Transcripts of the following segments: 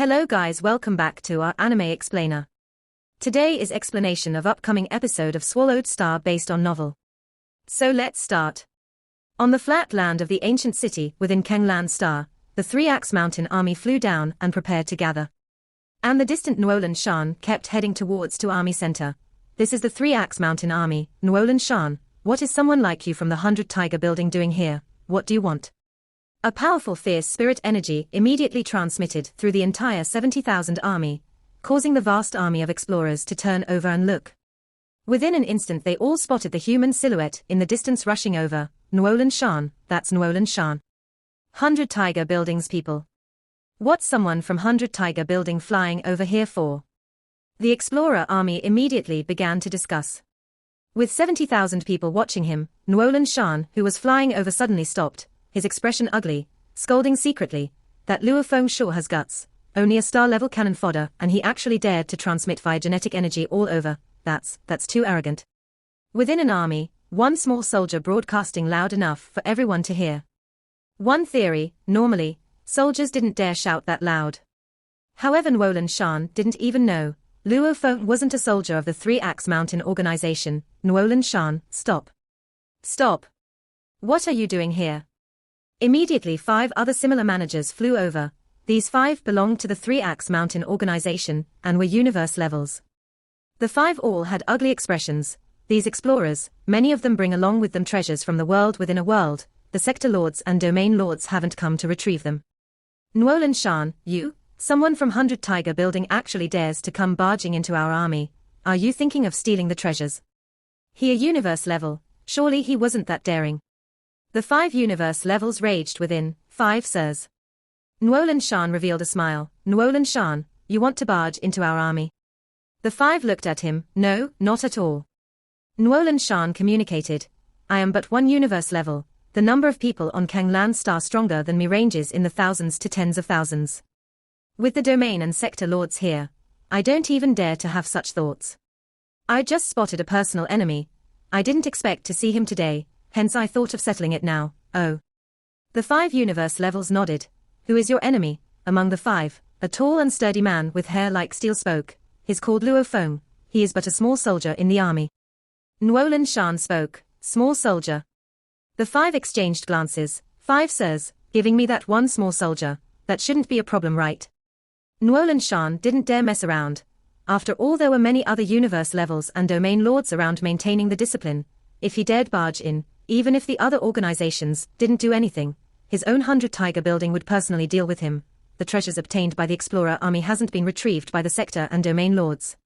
Hello guys, welcome back to our Anime Explainer. Today is explanation of upcoming episode of Swallowed Star based on novel. So let's start. On the flat land of the ancient city within Kanglan Star, the Three-Axe Mountain army flew down and prepared to gather. And the distant Nuolan Shan kept heading towards to army center. This is the Three-Axe Mountain army. Nuolan Shan, what is someone like you from the 100 Tiger building doing here? What do you want? A powerful fierce spirit energy immediately transmitted through the entire 70,000 army, causing the vast army of explorers to turn over and look. Within an instant they all spotted the human silhouette in the distance rushing over. Nuolan Shan, that's Nuolan Shan. 100 Tiger buildings people. What's someone from 100 Tiger building flying over here for? The explorer army immediately began to discuss. With 70,000 people watching him, Nuolan Shan, who was flying over, suddenly stopped, his expression ugly, scolding secretly, that Luo Feng sure has guts, only a star-level cannon fodder, and he actually dared to transmit via genetic energy all over. That's too arrogant. Within an army, one small soldier broadcasting loud enough for everyone to hear. One theory, normally, soldiers didn't dare shout that loud. However, Nuolan Shan didn't even know, Luo Feng wasn't a soldier of the Three-Axe Mountain organization. Nuolan Shan, stop. Stop. What are you doing here? Immediately 5 other similar managers flew over. These 5 belonged to the Three-Axe Mountain organization and were universe levels. The 5 all had ugly expressions. These explorers, many of them bring along with them treasures from the world within a world. The sector lords and domain lords haven't come to retrieve them. Nuolan Shan, you, someone from 100 Tiger building actually dares to come barging into our army. Are you thinking of stealing the treasures? He a universe level, surely he wasn't that daring. The 5 universe levels raged within. 5 sirs. Nuolan Shan revealed a smile. Nuolan Shan, you want to barge into our army? The 5 looked at him. No, not at all. Nuolan Shan communicated. I am but 1 universe level. The number of people on Kanglan Star stronger than me ranges in the thousands to tens of thousands. With the domain and sector lords here, I don't even dare to have such thoughts. I just spotted a personal enemy. I didn't expect to see him today. Hence I thought of settling it now. Oh. The 5 universe levels nodded. Who is your enemy? Among the 5, a tall and sturdy man with hair like steel spoke. He's called Luo Feng. He is but a small soldier in the army. Nuolan Shan spoke. Small soldier. The 5 exchanged glances. 5 sirs, giving me that one small soldier. That shouldn't be a problem, right? Nuolan Shan didn't dare mess around. After all, there were many other universe levels and domain lords around maintaining the discipline. If he dared barge in, even if the other organizations didn't do anything, his own 100 Tiger building would personally deal with him. The treasures obtained by the explorer army hasn't been retrieved by the sector and domain lords.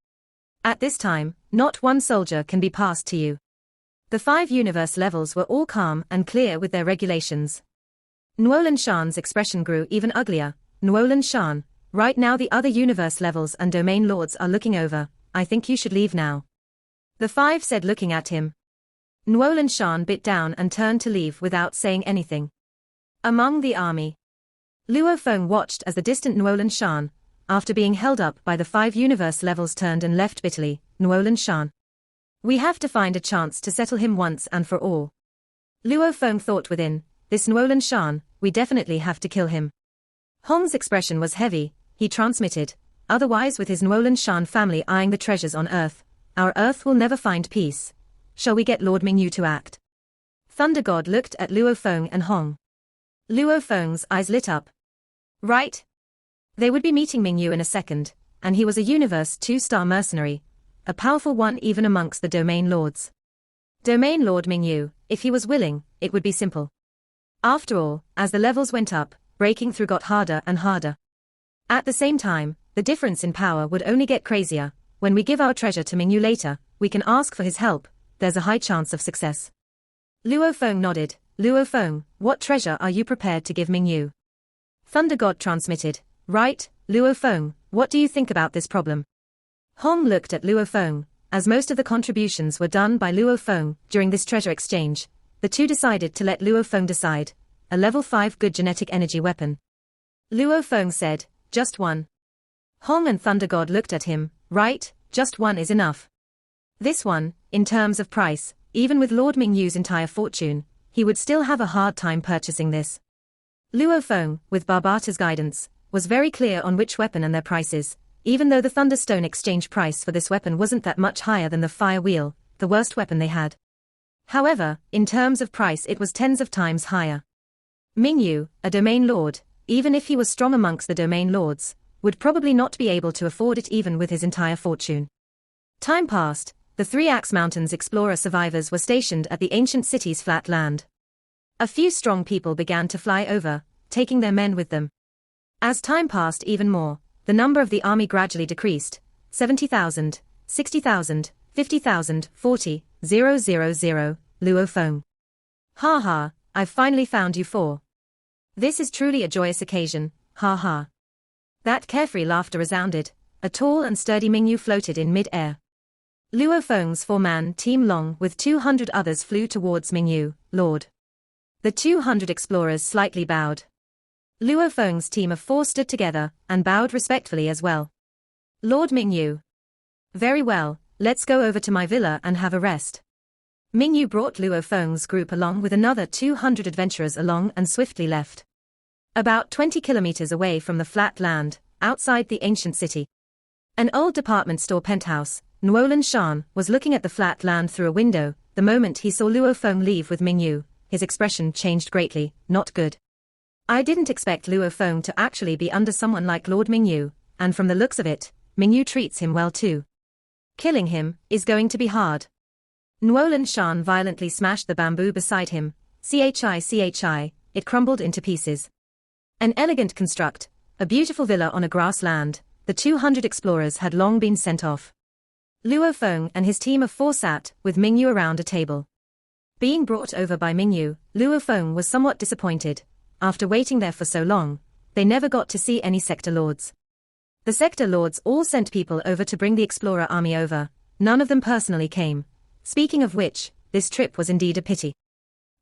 At this time, not one soldier can be passed to you. The 5 universe levels were all calm and clear with their regulations. Nuolan Shan's expression grew even uglier. Nuolan Shan, right now the other universe levels and domain lords are looking over. I think you should leave now. The 5 said, looking at him. Nuolan Shan bit down and turned to leave without saying anything. Among the army, Luo Feng watched as the distant Nuolan Shan, after being held up by the 5 universe levels, turned and left bitterly. Nuolan Shan. We have to find a chance to settle him once and for all. Luo Feng thought within, this Nuolan Shan, we definitely have to kill him. Hong's expression was heavy. He transmitted, otherwise with his Nuolan Shan family eyeing the treasures on Earth, our Earth will never find peace. Shall we get Lord Mingyu to act? Thunder God looked at Luo Feng and Hong. Luo Feng's eyes lit up. Right? They would be meeting Mingyu in a second, and he was a universe 2-star mercenary, a powerful one even amongst the domain lords. Domain Lord Mingyu, if he was willing, it would be simple. After all, as the levels went up, breaking through got harder and harder. At the same time, the difference in power would only get crazier. When we give our treasure to Mingyu later, we can ask for his help. There's a high chance of success. Luo Feng nodded. Luo Feng, what treasure are you prepared to give Mingyu? Thunder God transmitted. Right, Luo Feng, what do you think about this problem? Hong looked at Luo Feng. As most of the contributions were done by Luo Feng during this treasure exchange, the two decided to let Luo Feng decide. A level 5 good genetic energy weapon. Luo Feng said, just one. Hong and Thunder God looked at him. Right, just one is enough. This one, in terms of price, even with Lord Mingyu's entire fortune, he would still have a hard time purchasing this. Luo Feng, with Barbata's guidance, was very clear on which weapon and their prices, even though the Thunderstone exchange price for this weapon wasn't that much higher than the Fire Wheel, the worst weapon they had. However, in terms of price it was tens of times higher. Mingyu, a domain lord, even if he was strong amongst the domain lords, would probably not be able to afford it even with his entire fortune. Time passed, the Three Axe Mountains explorer survivors were stationed at the ancient city's flat land. A few strong people began to fly over, taking their men with them. As time passed even more, the number of the army gradually decreased, 70,000, 60,000, 50,000, 40, 000, Luo Feng. Ha ha, I've finally found you four. This is truly a joyous occasion, ha ha. That carefree laughter resounded, a tall and sturdy Mingyu floated in mid-air. Luo Feng's four-man team along with 200 others flew towards Mingyu, Lord. The 200 explorers slightly bowed. Luo Feng's team of four stood together and bowed respectfully as well. Lord Mingyu. Very well, let's go over to my villa and have a rest. Mingyu brought Luo Feng's group along with another 200 adventurers along and swiftly left. About 20 kilometers away from the flat land, outside the ancient city. An old department store penthouse, Nuolan Shan was looking at the flat land through a window. The moment he saw Luo Feng leave with Mingyu, his expression changed greatly, not good. I didn't expect Luo Feng to actually be under someone like Lord Mingyu, and from the looks of it, Mingyu treats him well too. Killing him is going to be hard. Nuolan Shan violently smashed the bamboo beside him. Chi, it crumbled into pieces. An elegant construct, a beautiful villa on a grassland, the 200 explorers had long been sent off. Luo Feng and his team of four sat with Mingyu around a table. Being brought over by Mingyu, Luo Feng was somewhat disappointed. After waiting there for so long, they never got to see any sector lords. The sector lords all sent people over to bring the explorer army over, none of them personally came. Speaking of which, this trip was indeed a pity.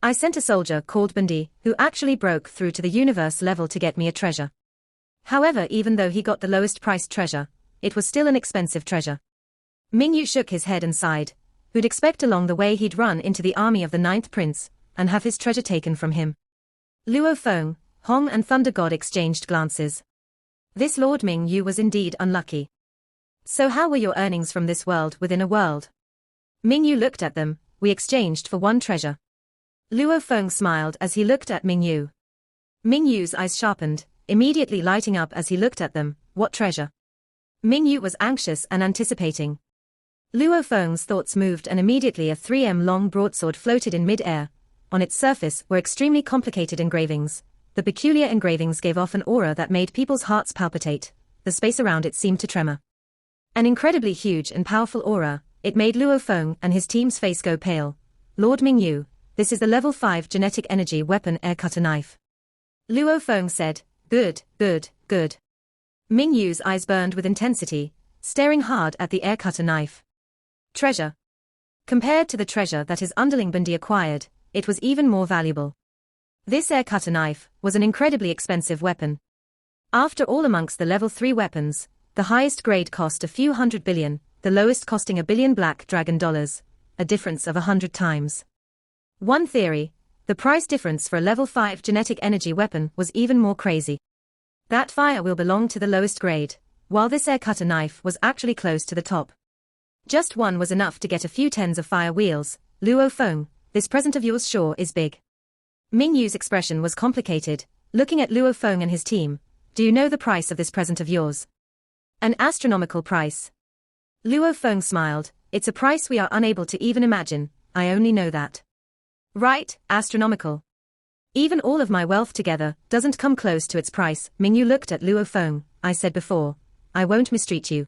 I sent a soldier called Bandi, who actually broke through to the universe level to get me a treasure. However, even though he got the lowest priced treasure, it was still an expensive treasure. Mingyu shook his head and sighed. Who'd expect along the way he'd run into the army of the ninth prince, and have his treasure taken from him. Luo Feng, Hong and Thunder God exchanged glances. This Lord Mingyu was indeed unlucky. So how were your earnings from this world within a world? Mingyu looked at them. We exchanged for one treasure. Luo Feng smiled as he looked at Mingyu. Mingyu's eyes sharpened, immediately lighting up as he looked at them. What treasure? Mingyu was anxious and anticipating. Luo Feng's thoughts moved and immediately a 3m long broadsword floated in mid-air. On its surface were extremely complicated engravings. The peculiar engravings gave off an aura that made people's hearts palpitate. The space around it seemed to tremor. An incredibly huge and powerful aura, it made Luo Feng and his team's face go pale. Lord Mingyu, this is the level 5 genetic energy weapon air cutter knife. Luo Feng said, good, good, good. Mingyu's eyes burned with intensity, staring hard at the air cutter knife. Treasure. Compared to the treasure that his underling Bandi acquired, it was even more valuable. This air cutter knife was an incredibly expensive weapon. After all, amongst the level 3 weapons, the highest grade cost a few hundred billion, the lowest costing $1 billion black dragon dollars, a difference of 100 times. One theory, the price difference for a level 5 genetic energy weapon was even more crazy. That fire wheel belonged to the lowest grade, while this air cutter knife was actually close to the top. Just one was enough to get a few tens of fire wheels. Luo Feng, this present of yours sure is big. Mingyu's expression was complicated, looking at Luo Feng and his team. Do you know the price of this present of yours? An astronomical price. Luo Feng smiled. It's a price we are unable to even imagine, I only know that. Right, astronomical. Even all of my wealth together doesn't come close to its price. Mingyu looked at Luo Feng. I said before, I won't mistreat you.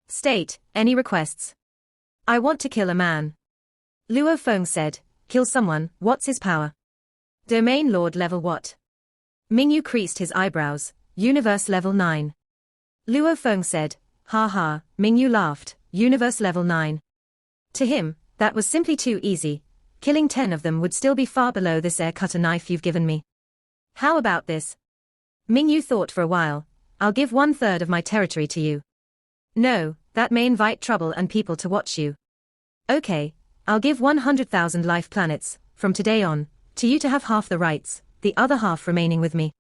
State, any requests? I want to kill a man. Luo Feng said, kill someone, what's his power? Domain Lord level what? Mingyu creased his eyebrows, universe level 9. Luo Feng said, ha ha, Mingyu laughed, universe level 9. To him, that was simply too easy. Killing 10 of them would still be far below this air cutter knife you've given me. How about this? Mingyu thought for a while. I'll give 1/3 of my territory to you. No, that may invite trouble and people to watch you. Okay, I'll give 100,000 life planets, from today on, to you to have half the rights, the other half remaining with me.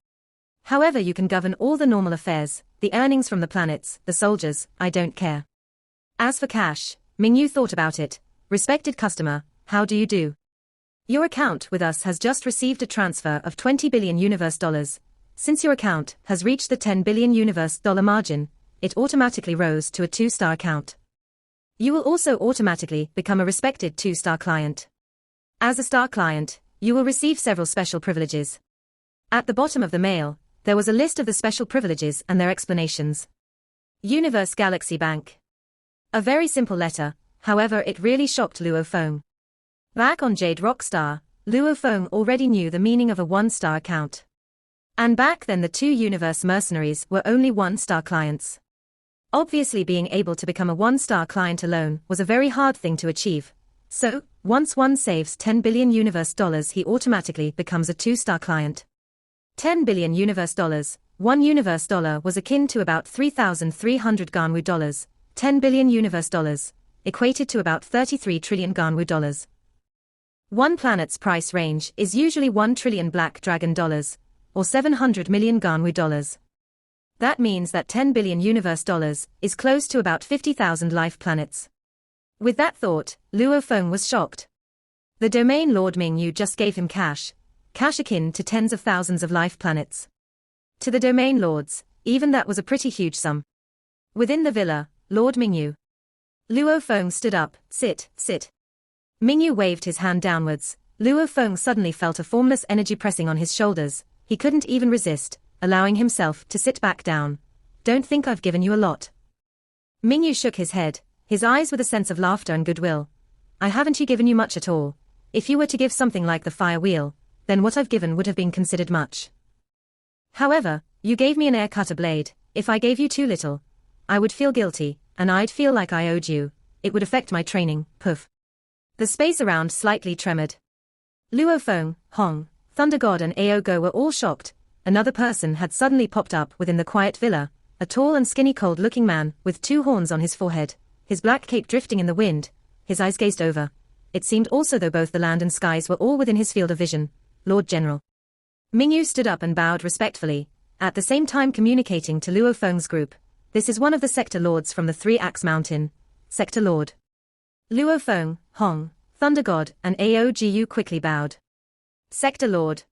However, you can govern all the normal affairs, the earnings from the planets, the soldiers, I don't care. As for cash, Mingyu thought about it. Respected customer, how do you do? Your account with us has just received a transfer of 20 billion universe dollars. Since your account has reached the 10 billion universe dollar margin, it automatically rose to a 2-star account. You will also automatically become a respected 2-star client. As a star client, you will receive several special privileges. At the bottom of the mail, there was a list of the special privileges and their explanations. Universe Galaxy Bank. A very simple letter, however it really shocked Luo Feng. Back on Jade Rockstar, Luo Feng already knew the meaning of a 1-star account. And back then the 2 universe mercenaries were only 1-star clients. Obviously being able to become a 1-star client alone was a very hard thing to achieve. So, once one saves 10 billion universe dollars he automatically becomes a 2-star client. 10 billion universe dollars, 1 universe dollar was akin to about 3,300 Ganwu dollars, 10 billion universe dollars, equated to about 33 trillion Ganwu dollars. One planet's price range is usually 1 trillion black dragon dollars, or 700 million Ganwu dollars. That means that 10 billion universe dollars is close to about 50,000 life planets. With that thought, Luo Feng was shocked. The domain lord Mingyu just gave him cash akin to tens of thousands of life planets. To the domain lords, even that was a pretty huge sum. Within the villa, Lord Mingyu. Luo Feng stood up, sit. Mingyu waved his hand downwards. Luo Feng suddenly felt a formless energy pressing on his shoulders. He couldn't even resist, allowing himself to sit back down. Don't think I've given you a lot. Mingyu shook his head, his eyes with a sense of laughter and goodwill. I haven't given you much at all. If you were to give something like the fire wheel, then what I've given would have been considered much. However, you gave me an air cutter blade. If I gave you too little, I would feel guilty, and I'd feel like I owed you. It would affect my training, poof. The space around slightly tremored. Luo Feng, Hong, Thunder God and Ao Go were all shocked. Another person had suddenly popped up within the quiet villa, a tall and skinny cold-looking man with 2 horns on his forehead, his black cape drifting in the wind, his eyes gazed over. It seemed also though both the land and skies were all within his field of vision. Lord General. Mingyu stood up and bowed respectfully, at the same time communicating to Luo Feng's group. This is one of the Sector Lords from the 3-Axe Mountain. Sector Lord. Luo Feng, Hong, Thunder God, and Aogu quickly bowed. Sector Lord.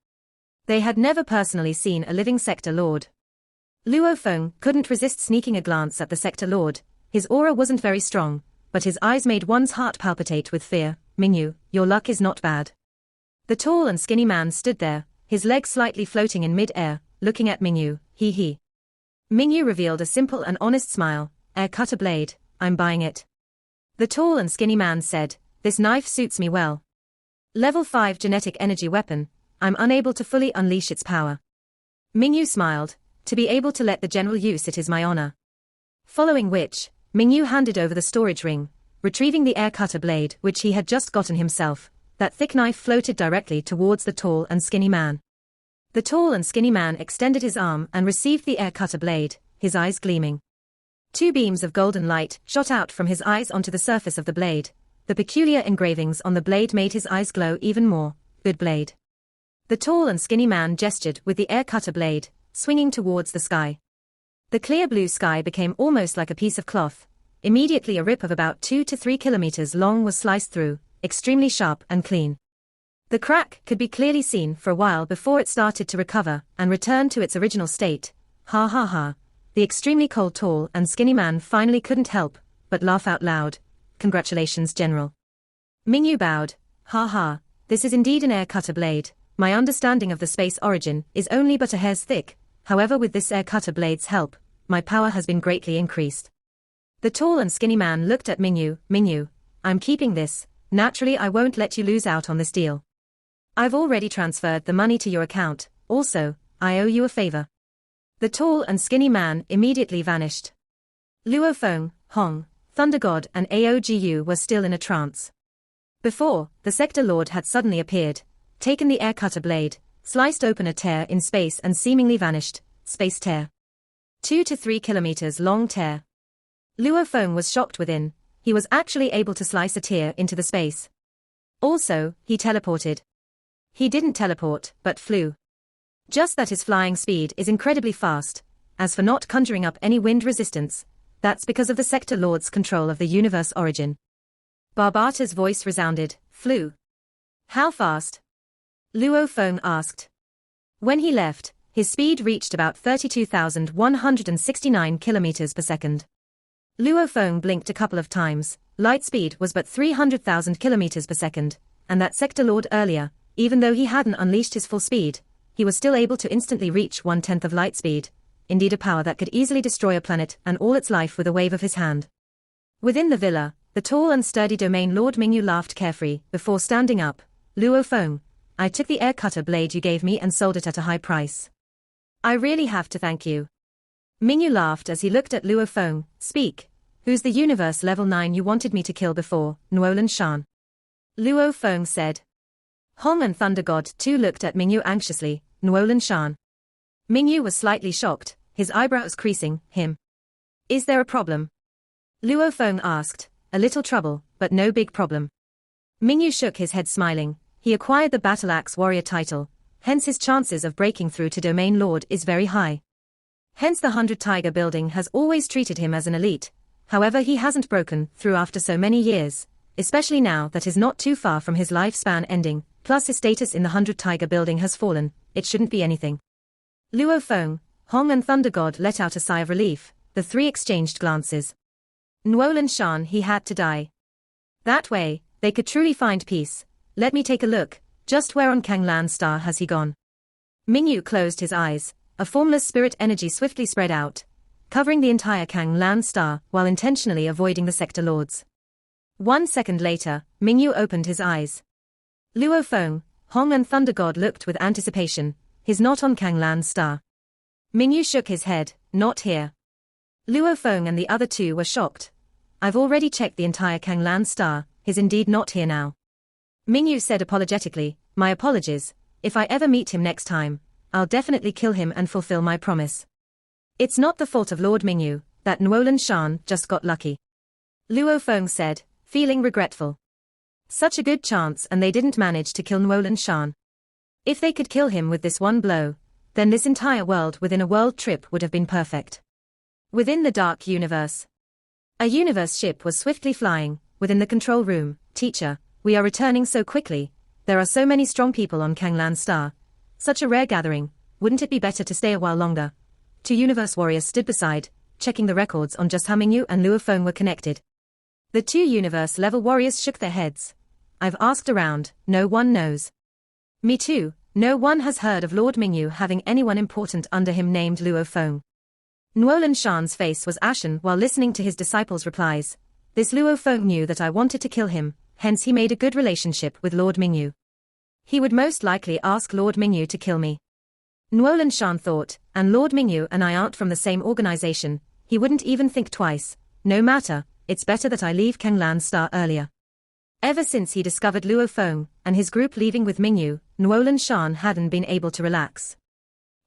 They had never personally seen a living Sector Lord. Luo Feng couldn't resist sneaking a glance at the Sector Lord. His aura wasn't very strong, but his eyes made one's heart palpitate with fear. Mingyu, your luck is not bad. The tall and skinny man stood there, his legs slightly floating in mid-air, looking at Mingyu. He. Mingyu revealed a simple and honest smile. Air cutter blade, I'm buying it. The tall and skinny man said, this knife suits me well. Level 5 genetic energy weapon, I'm unable to fully unleash its power. Mingyu smiled, to be able to let the general use it is my honor. Following which, Mingyu handed over the storage ring, retrieving the air cutter blade which he had just gotten himself. That thick knife floated directly towards the tall and skinny man. The tall and skinny man extended his arm and received the air cutter blade, his eyes gleaming. 2 beams of golden light shot out from his eyes onto the surface of the blade. The peculiar engravings on the blade made his eyes glow even more. Good blade. The tall and skinny man gestured with the air cutter blade, swinging towards the sky. The clear blue sky became almost like a piece of cloth. Immediately a rip of about 2 to 3 kilometers long was sliced through, extremely sharp and clean. The crack could be clearly seen for a while before it started to recover and return to its original state. Ha ha ha. The extremely cold tall and skinny man finally couldn't help but laugh out loud. Congratulations, General. Mingyu bowed. Ha ha, this is indeed an air cutter blade. My understanding of the space origin is only but a hair's thick. However, with this air cutter blade's help, my power has been greatly increased. The tall and skinny man looked at Mingyu. Mingyu, I'm keeping this. Naturally I won't let you lose out on this deal. I've already transferred the money to your account. Also, I owe you a favor. The tall and skinny man immediately vanished. Luo Feng, Hong, Thunder God and Aogu were still in a trance. Before, the Sector Lord had suddenly appeared, taken the air cutter blade, sliced open a tear in space and seemingly vanished. Space tear. 2 to 3 kilometers long tear. Luo Feng was shocked within. He was actually able to slice a tear into the space. Also, he teleported. He didn't teleport, but flew. Just that his flying speed is incredibly fast. As for not conjuring up any wind resistance, that's because of the Sector Lord's control of the universe origin. Barbata's voice resounded. Flew. How fast? Luo Feng asked. When he left, his speed reached about 32,169 kilometers per second. Luo Feng blinked a couple of times. Light speed was but 300,000 kilometers per second, and that Sector Lord earlier, even though he hadn't unleashed his full speed, he was still able to instantly reach 1/10 of light speed, indeed a power that could easily destroy a planet and all its life with a wave of his hand. Within the villa, the tall and sturdy domain Lord Mingyu laughed carefree, before standing up. Luo Feng, I took the air cutter blade you gave me and sold it at a high price. I really have to thank you. Mingyu laughed as he looked at Luo Feng. Speak. Who's the universe level 9 you wanted me to kill before, Nuolan Shan? Luo Feng said. Hong and Thunder God too looked at Mingyu anxiously. Nuolan Shan. Mingyu was slightly shocked, his eyebrows creasing. Him. Is there a problem? Luo Feng asked. A little trouble, but no big problem. Mingyu shook his head smiling. He acquired the Battle Axe Warrior title, hence his chances of breaking through to Domain Lord is very high. Hence the 100 Tiger building has always treated him as an elite, however he hasn't broken through after so many years, especially now that is not too far from his lifespan ending, plus his status in the 100 Tiger building has fallen, it shouldn't be anything. Luo Feng, Hong and Thunder God let out a sigh of relief, the three exchanged glances. Nuolan Shan he had to die. That way, they could truly find peace. Let me take a look, just where on Kanglan Star has he gone? Mingyu closed his eyes, a formless spirit energy swiftly spread out, covering the entire Kanglan Star while intentionally avoiding the Sector Lords. 1 second later, Mingyu opened his eyes. Luo Feng, Hong and Thunder God looked with anticipation. He's not on Kanglan Star. Mingyu shook his head. Not here. Luo Feng and the other two were shocked. I've already checked the entire Kanglan Star, he's indeed not here now. Mingyu said apologetically, my apologies, if I ever meet him next time, I'll definitely kill him and fulfill my promise. It's not the fault of Lord Mingyu, that Nuolan Shan just got lucky. Luo Feng said, feeling regretful. Such a good chance and they didn't manage to kill Nuolan Shan. If they could kill him with this one blow, then this entire world within a world trip would have been perfect. Within the dark universe. A universe ship was swiftly flying, within the control room. Teacher, we are returning so quickly, there are so many strong people on Kanglan Star. Such a rare gathering, wouldn't it be better to stay a while longer? Two universe warriors stood beside, checking the records on just how Mingyu and Luo Feng were connected. The two universe-level warriors shook their heads. I've asked around, no one knows. Me too, no one has heard of Lord Mingyu having anyone important under him named Luo Feng. Nuolan Shan's face was ashen while listening to his disciples' replies. This Luo Feng knew that I wanted to kill him, hence he made a good relationship with Lord Mingyu. He would most likely ask Lord Mingyu to kill me. Nuolan Shan thought, and Lord Mingyu and I aren't from the same organization, he wouldn't even think twice. No matter, it's better that I leave Kanglan Star earlier. Ever since he discovered Luo Feng and his group leaving with Mingyu, Nuolan Shan hadn't been able to relax.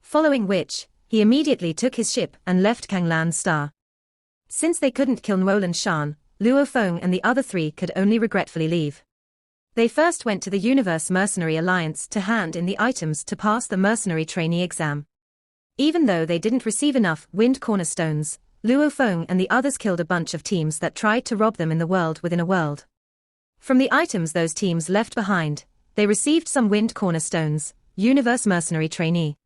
Following which, he immediately took his ship and left Kanglan Star. Since they couldn't kill Nuolan Shan, Luo Feng and the other three could only regretfully leave. They first went to the Universe Mercenary Alliance to hand in the items to pass the mercenary trainee exam. Even though they didn't receive enough wind cornerstones, Luo Feng and the others killed a bunch of teams that tried to rob them in the world within a world. From the items those teams left behind, they received some wind cornerstones. Universe Mercenary Trainee.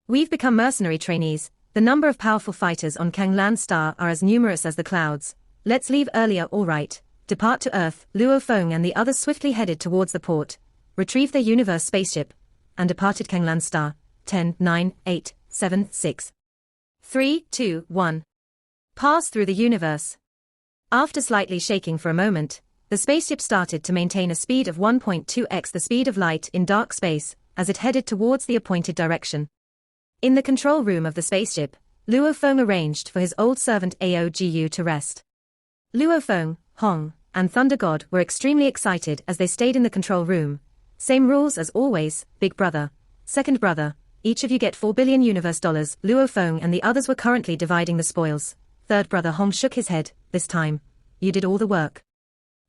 We've become mercenary trainees, the number of powerful fighters on Kanglan Star are as numerous as the clouds. Let's leave earlier, alright. Depart to Earth. Luo Feng and the others swiftly headed towards the port, retrieved their universe spaceship, and departed Kanglan Star. 10, 9, 8, 7, 6, 3, 2, 1. Pass through the universe. After slightly shaking for a moment, the spaceship started to maintain a speed of 1.2x the speed of light in dark space, as it headed towards the appointed direction. In the control room of the spaceship, Luo Feng arranged for his old servant Aogu to rest. Luo Feng, Hong, and Thunder God were extremely excited as they stayed in the control room. Same rules as always, big brother, second brother, each of you get 4 billion universe dollars. Luo Feng and the others were currently dividing the spoils. Third brother Hong shook his head. This time, you did all the work.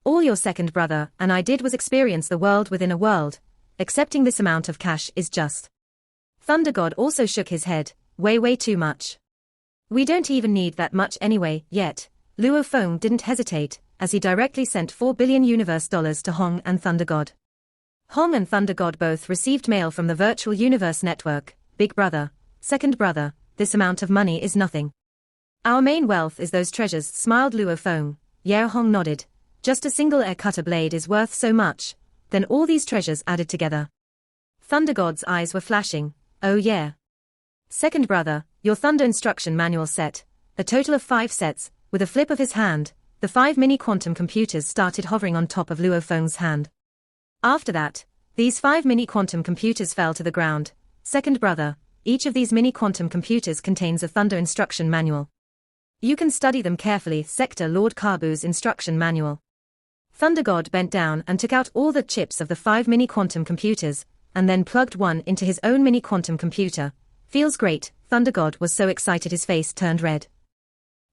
All your second brother and I did was experience the world within a world. Accepting this amount of cash is just Thunder God also shook his head, way too much. We don't even need that much anyway, yet. Luo Feng didn't hesitate, as he directly sent $4 billion universe dollars to Hong and Thunder God. Hong and Thunder God both received mail from the virtual universe network. Big brother, second brother, this amount of money is nothing. Our main wealth is those treasures, smiled Luo Feng. Yeah, Hong nodded. Just a single air cutter blade is worth so much, then all these treasures added together. Thunder God's eyes were flashing. Oh yeah. Second brother, your Thunder instruction manual set, a total of 5 sets. With a flip of his hand, the 5 mini quantum computers started hovering on top of Luo Feng's hand. After that, these 5 mini quantum computers fell to the ground. Second brother, each of these mini quantum computers contains a Thunder instruction manual. You can study them carefully. Sector Lord Kabu's instruction manual. Thunder God bent down and took out all the chips of the 5 mini quantum computers, and then plugged one into his own mini quantum computer. Feels great. Thunder God was so excited his face turned red.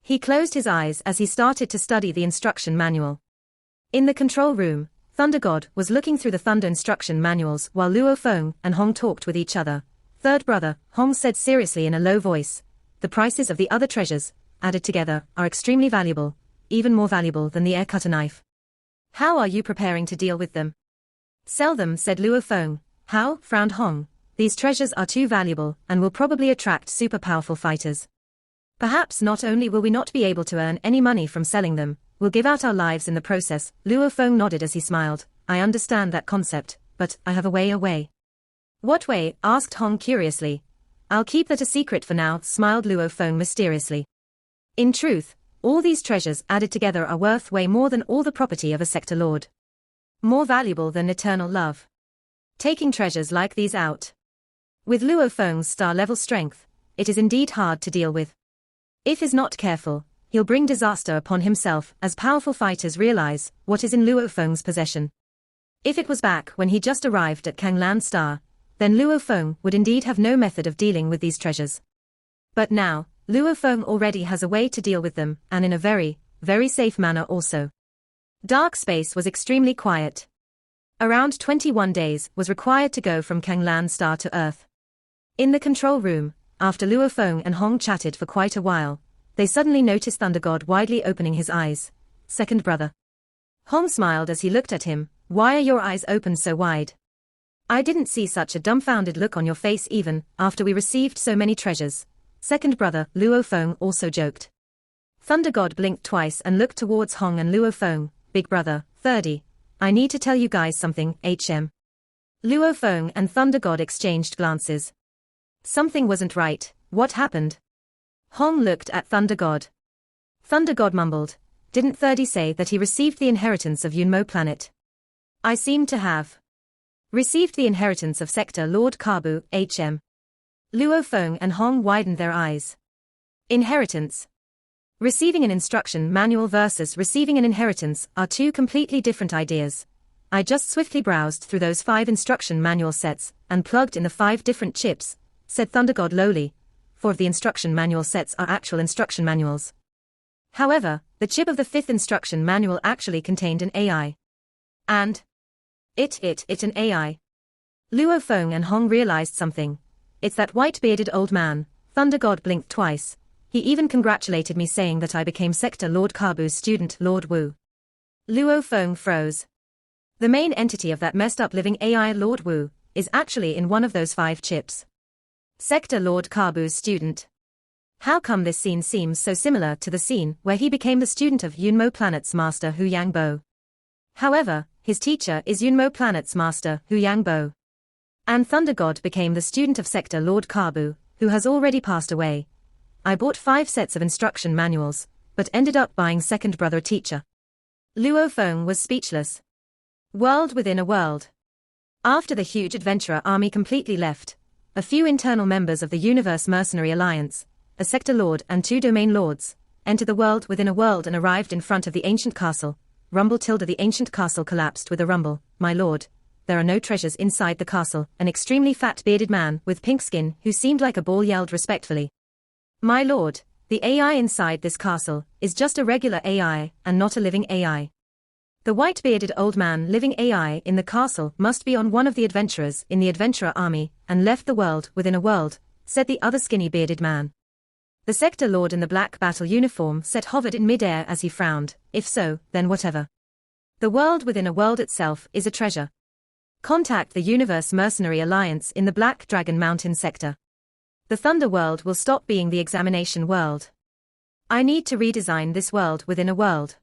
He closed his eyes as he started to study the instruction manual. In the control room, Thunder God was looking through the Thunder instruction manuals while Luo Feng and Hong talked with each other. Third brother, Hong said seriously in a low voice. The prices of the other treasures, added together, are extremely valuable, even more valuable than the air cutter knife. How are you preparing to deal with them? Sell them, said Luo Feng. How? Frowned Hong. These treasures are too valuable and will probably attract super powerful fighters. Perhaps not only will we not be able to earn any money from selling them, we'll give out our lives in the process. Luo Feng nodded as he smiled. I understand that concept, but I have a way. What way? Asked Hong curiously. I'll keep that a secret for now, smiled Luo Feng mysteriously. In truth, all these treasures added together are worth way more than all the property of a sector lord. More valuable than eternal love. Taking treasures like these out. With Luo Feng's star-level strength, it is indeed hard to deal with. If he's not careful, he'll bring disaster upon himself as powerful fighters realize what is in Luo Feng's possession. If it was back when he just arrived at Kangland Star, then Luo Feng would indeed have no method of dealing with these treasures. But now, Luo Feng already has a way to deal with them, and in a very safe manner also. Dark space was extremely quiet. Around 21 days was required to go from Kangland Star to Earth. In the control room, after Luo Feng and Hong chatted for quite a while, they suddenly noticed Thunder God widely opening his eyes. Second brother. Hong smiled as he looked at him. Why are your eyes open so wide? I didn't see such a dumbfounded look on your face even after we received so many treasures. Second brother, Luo Feng also joked. Thunder God blinked twice and looked towards Hong and Luo Feng. Big brother, 30. I need to tell you guys something, HM. Luo Feng and Thunder God exchanged glances. Something wasn't right. What happened? Hong looked at Thunder God. Thunder God mumbled. Didn't 30 say that he received the inheritance of Yunmo planet? I seem to have received the inheritance of Sector Lord Kabu, HM. Luo Feng and Hong widened their eyes. Inheritance. Receiving an instruction manual versus receiving an inheritance are two completely different ideas. I just swiftly browsed through those 5 instruction manual sets and plugged in the 5 different chips, said Thunder God lowly. 4 of the instruction manual sets are actual instruction manuals. However, the chip of the 5th instruction manual actually contained an AI. And it an AI. Luo Feng and Hong realized something. It's that white-bearded old man. Thunder God blinked twice. He even congratulated me saying that I became Sector Lord Kabu's student, Lord Wu. Luo Feng froze. The main entity of that messed-up living AI, Lord Wu, is actually in one of those 5 chips. Sector Lord Kabu's student. How come this scene seems so similar to the scene where he became the student of Yunmo Planet's master Hu Yangbo? However, his teacher is Yunmo Planet's master Hu Yangbo. And Thunder God became the student of Sector Lord Kabu, who has already passed away. I bought 5 sets of instruction manuals, but ended up buying second brother teacher. Luo Feng was speechless. World within a world. After the huge adventurer army completely left, a few internal members of the Universe Mercenary Alliance, a sector lord and 2 domain lords, entered the world within a world and arrived in front of the ancient castle. Rumble tilde the ancient castle collapsed with a rumble. My lord, there are no treasures inside the castle. An extremely fat bearded man with pink skin who seemed like a bull yelled respectfully. My lord, the AI inside this castle is just a regular AI and not a living AI. The white-bearded old man living AI in the castle must be on one of the adventurers in the adventurer army and left the world within a world, said the other skinny-bearded man. The sector lord in the black battle uniform hovered in mid-air as he frowned. If so, then whatever. The world within a world itself is a treasure. Contact the Universe Mercenary Alliance in the Black Dragon Mountain sector. The Thunder world will stop being the examination world. I need to redesign this world within a world.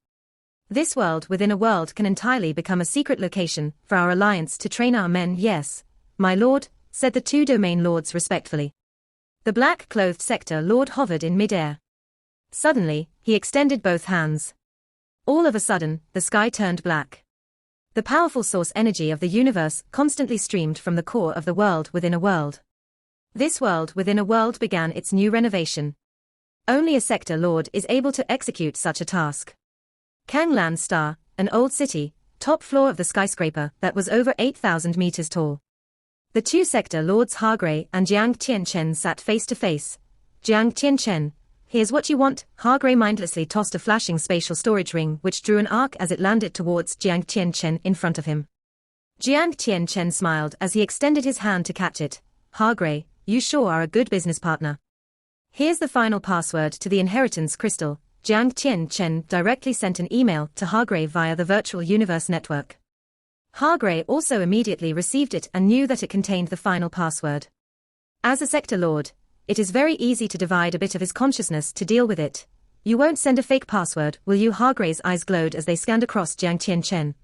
This world within a world can entirely become a secret location for our alliance to train our men. Yes, my lord, said the two domain lords respectfully. The black-clothed sector lord hovered in mid-air. Suddenly, he extended both hands. All of a sudden, the sky turned black. The powerful source energy of the universe constantly streamed from the core of the world within a world. This world within a world began its new renovation. Only a sector lord is able to execute such a task. Kanglan Star, an old city, top floor of the skyscraper that was over 8,000 meters tall. The two sector lords Hargrey and Jiang Tianchen sat face to face. Jiang Tianchen, here's what you want. Hargrey mindlessly tossed a flashing spatial storage ring which drew an arc as it landed towards Jiang Tianchen in front of him. Jiang Tianchen smiled as he extended his hand to catch it. Hargrey, you sure are a good business partner. Here's the final password to the inheritance crystal. Jiang Tianchen directly sent an email to Hargrey via the virtual universe network. Hargrey also immediately received it and knew that it contained the final password. As a sector lord, it is very easy to divide a bit of his consciousness to deal with it. You won't send a fake password, will you? Hargrey's eyes glowed as they scanned across Jiang Tianchen.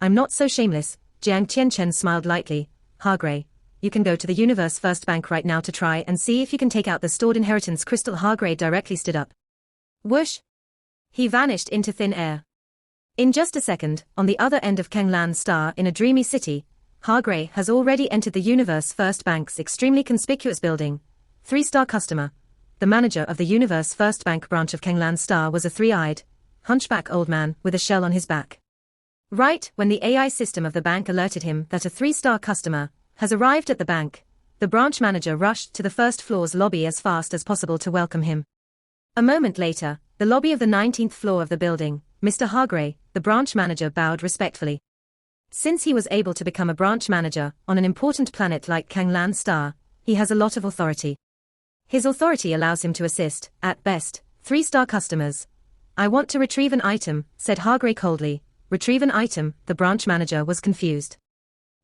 I'm not so shameless, Jiang Tianchen smiled lightly. Hargrey, you can go to the Universe First Bank right now to try and see if you can take out the stored inheritance crystal. Hargrey directly stood up. Whoosh! He vanished into thin air. In just a second, on the other end of Kanglan Star in a dreamy city, Hargrey has already entered the Universe First Bank's extremely conspicuous building. 3-star customer. The manager of the Universe First Bank branch of Kanglan Star was a three-eyed, hunchback old man with a shell on his back. Right when the AI system of the bank alerted him that a 3-star customer has arrived at the bank, the branch manager rushed to the first floor's lobby as fast as possible to welcome him. A moment later, the lobby of the 19th floor of the building, Mr. Hargrey, the branch manager bowed respectfully. Since he was able to become a branch manager on an important planet like Kanglan Star, he has a lot of authority. His authority allows him to assist, at best, 3-star customers. I want to retrieve an item, said Hargrey coldly. Retrieve an item, the branch manager was confused.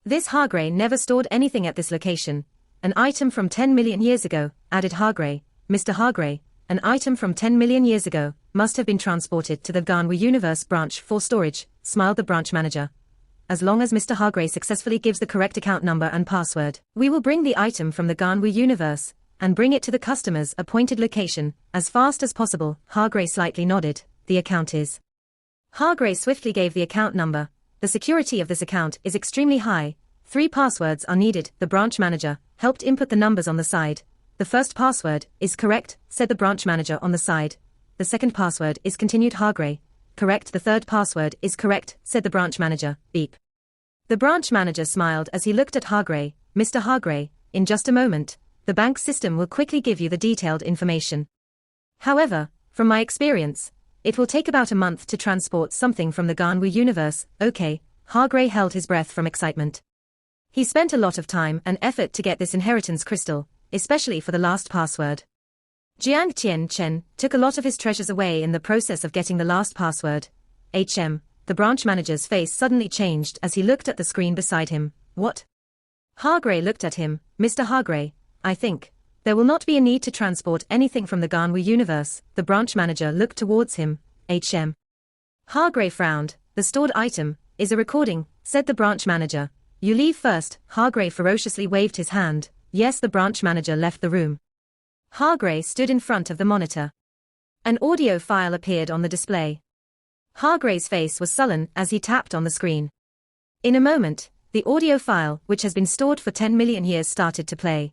This Hargrey never stored anything at this location. An item from 10 million years ago, added Hargrey. Mr. Hargrey, an item from 10 million years ago must have been transported to the Ganwu Universe branch for storage, smiled the branch manager. As long as Mr. Hargrey successfully gives the correct account number and password, we will bring the item from the Ganwu Universe and bring it to the customer's appointed location as fast as possible. Hargrey slightly nodded. The account is. Hargrey swiftly gave the account number. The security of this account is extremely high. 3 passwords are needed. The branch manager helped input the numbers on the side. The first password is correct, said the branch manager on the side. The second password is continued Hargrey. Correct. The third password is correct, said the branch manager. Beep. The branch manager smiled as he looked at Hargrey. Mr. Hargrey, in just a moment, the bank system will quickly give you the detailed information. However, from my experience, it will take about a month to transport something from the Ganwu universe. Okay, Hargrey held his breath from excitement. He spent a lot of time and effort to get this inheritance crystal, especially for the last password. Jiang Tianchen took a lot of his treasures away in the process of getting the last password. The branch manager's face suddenly changed as he looked at the screen beside him. What? Hargrey looked at him. Mr. Hargrey, I think there will not be a need to transport anything from the Ganwu universe. The branch manager looked towards him. Hargrey frowned. The stored item is a recording, said the branch manager. You leave first. Hargrey ferociously waved his hand. Yes, the branch manager left the room. Hargrey stood in front of the monitor. An audio file appeared on the display. Hargrey's face was sullen as he tapped on the screen. In a moment, the audio file, which has been stored for 10 million years, started to play.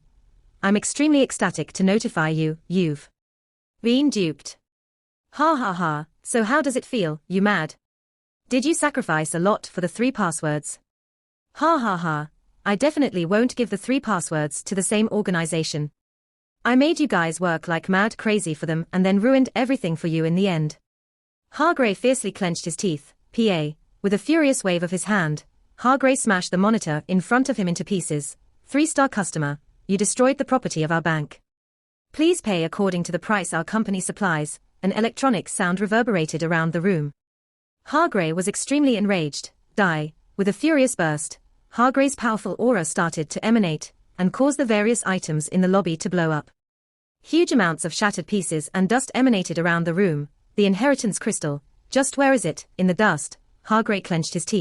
I'm extremely ecstatic to notify you, you've been duped. Ha ha ha, so how does it feel, you mad? Did you sacrifice a lot for the 3 passwords? Ha ha ha, I definitely won't give the 3 passwords to the same organization. I made you guys work like mad crazy for them and then ruined everything for you in the end. Hargrey fiercely clenched his teeth. With With a furious wave of his hand, Hargray smashed the monitor in front of him into pieces. 3-star customer, you destroyed the property of our bank. Please pay according to the price our company supplies. An electronic sound reverberated around the room. Hargray was extremely enraged. Die. With a furious burst, Hargray's powerful aura started to emanate and caused the various items in the lobby to blow up. Huge amounts of shattered pieces and dust emanated around the room. The inheritance crystal. Just where is it? In the dust, Hargray clenched his teeth.